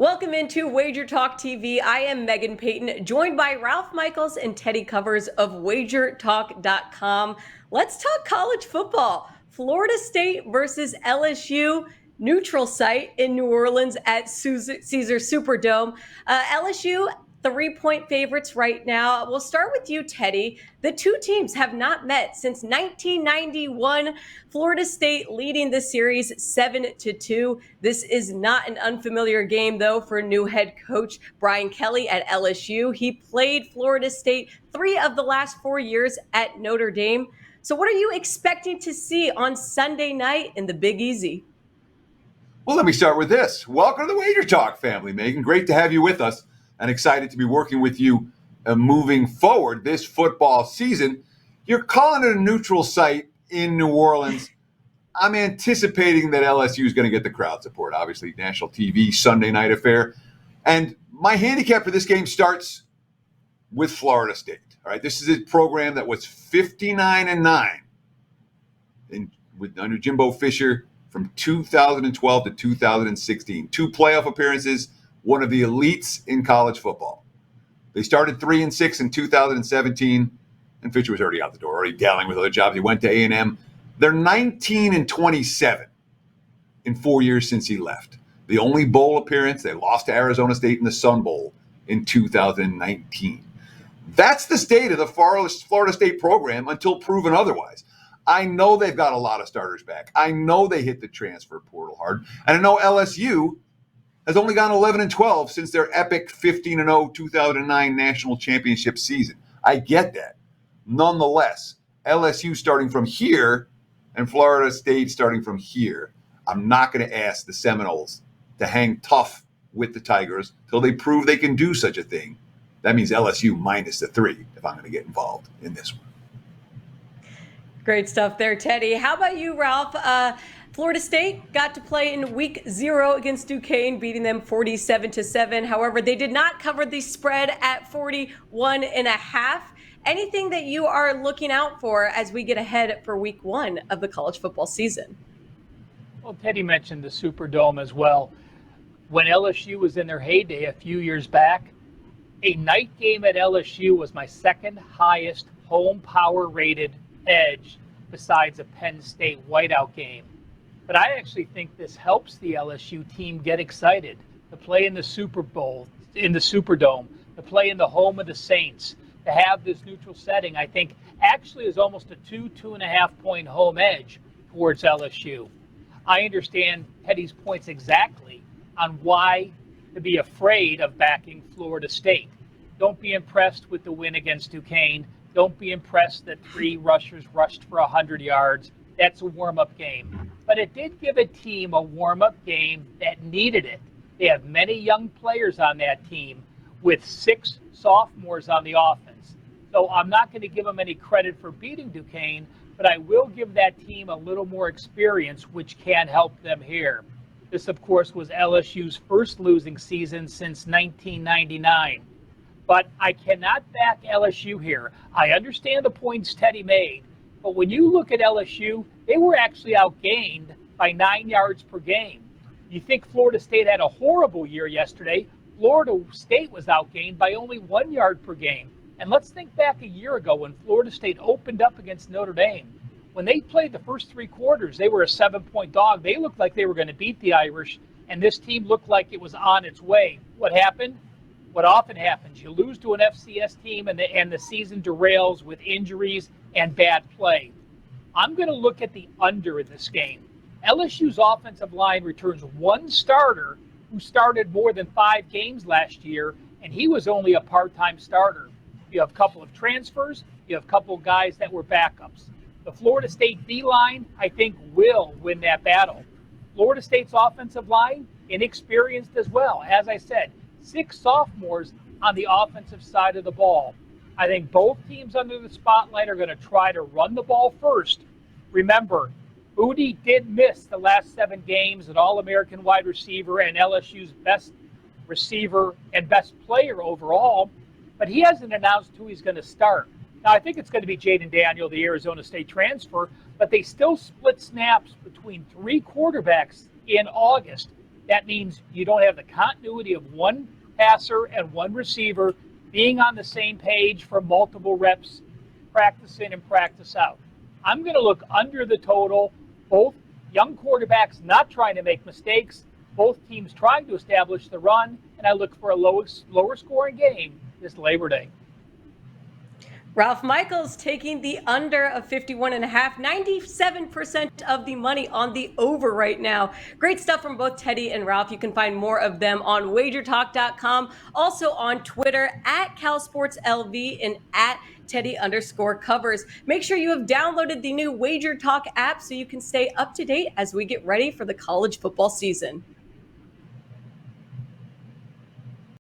Welcome into WagerTalk TV. I am Megan Payton, joined by Ralph Michaels and Teddy Covers of WagerTalk.com. Let's talk college football. Florida State versus LSU, neutral site in New Orleans at Caesars Superdome. LSU 3-point favorites right now. We'll start with you, Teddy. The two teams have not met since 1991. Florida State leading the series 7-2. This is not an unfamiliar game, though, for new head coach Brian Kelly at LSU. He played Florida State 3 of the last 4 years at Notre Dame. So what are you expecting to see on Sunday night in the Big Easy? Well, let me start with this. Welcome to the Wager Talk family, Megan. Great to have you with us and excited to be working with you moving forward this football season. You're calling it a neutral site in New Orleans. I'm anticipating that LSU is going to get the crowd support. Obviously, national TV, Sunday night affair. And my handicap for this game starts with Florida State. All right, this is a program that was 59-9 under Jimbo Fisher from 2012 to 2016. 2 playoff appearances, one of the elites in college football. They started 3-6 in 2017, and Fisher was already out the door, already dealing with other jobs. He went to A&M. They're 19-27 in 4 years since he left. The only bowl appearance, they lost to Arizona State in the Sun Bowl in 2019. That's the state of the Florida State program until proven otherwise. I know they've got a lot of starters back. I know they hit the transfer portal hard. And I know LSU has only gone 11-12 since their epic 15-0 2009 national championship season. I get that. Nonetheless, LSU starting from here and Florida State starting from here, I'm not going to ask the Seminoles to hang tough with the Tigers till they prove they can do such a thing. That means LSU minus the 3 if I'm going to get involved in this one. Great stuff there, Teddy. How about you, Ralph? Florida State got to play in week 0 against Duquesne, beating them 47-7. However, they did not cover the spread at 41.5. Anything that you are looking out for as we get ahead for week 1 of the college football season? Well, Teddy mentioned the Superdome as well. When LSU was in their heyday a few years back, a night game at LSU was my second highest home power rated edge besides a Penn State whiteout game. But I actually think this helps the LSU team get excited to play in the Super Bowl, in the Superdome, to play in the home of the Saints, to have this neutral setting. I think actually is almost a 2.5 point home edge towards LSU. I understand Teddy's points exactly on why to be afraid of backing Florida State. Don't be impressed with the win against Duquesne. Don't be impressed that 3 rushers rushed for 100 yards. That's a warm-up game. But it did give a team a warm-up game that needed it. They have many young players on that team with 6 sophomores on the offense. So I'm not going to give them any credit for beating Duquesne, but I will give that team a little more experience, which can help them here. This, of course, was LSU's first losing season since 1999. But I cannot back LSU here. I understand the points Teddy made, but when you look at LSU, they were actually outgained by 9 yards per game. You think Florida State had a horrible year yesterday. Florida State was outgained by only 1 yard per game. And let's think back a year ago when Florida State opened up against Notre Dame. When they played the first 3 quarters, they were a 7-point dog. They looked like they were going to beat the Irish, and this team looked like it was on its way. What happened? What often happens, you lose to an FCS team and the season derails with injuries and bad play. I'm going to look at the under in this game. LSU's offensive line returns 1 starter who started more than 5 games last year, and he was only a part-time starter. You have a couple of transfers. You have a couple of guys that were backups. The Florida State D-line, I think, will win that battle. Florida State's offensive line, inexperienced as well. As I said, 6 sophomores on the offensive side of the ball. I think both teams under the spotlight are going to try to run the ball first. Remember, Udi did miss the last 7 games, an All-American wide receiver and LSU's best receiver and best player overall, but he hasn't announced who he's going to start. Now, I think it's going to be Jaden Daniel, the Arizona State transfer, but they still split snaps between 3 quarterbacks in August. That means you don't have the continuity of one passer and one receiver being on the same page for multiple reps, practice in and practice out. I'm going to look under the total, both young quarterbacks not trying to make mistakes, both teams trying to establish the run, and I look for a lower scoring game this Labor Day. Ralph Michaels taking the under of 51.5, 97% of the money on the over right now. Great stuff from both Teddy and Ralph. You can find more of them on WagerTalk.com, also on Twitter at CalSportsLV and at Teddy_covers. Make sure you have downloaded the new WagerTalk app so you can stay up to date as we get ready for the college football season.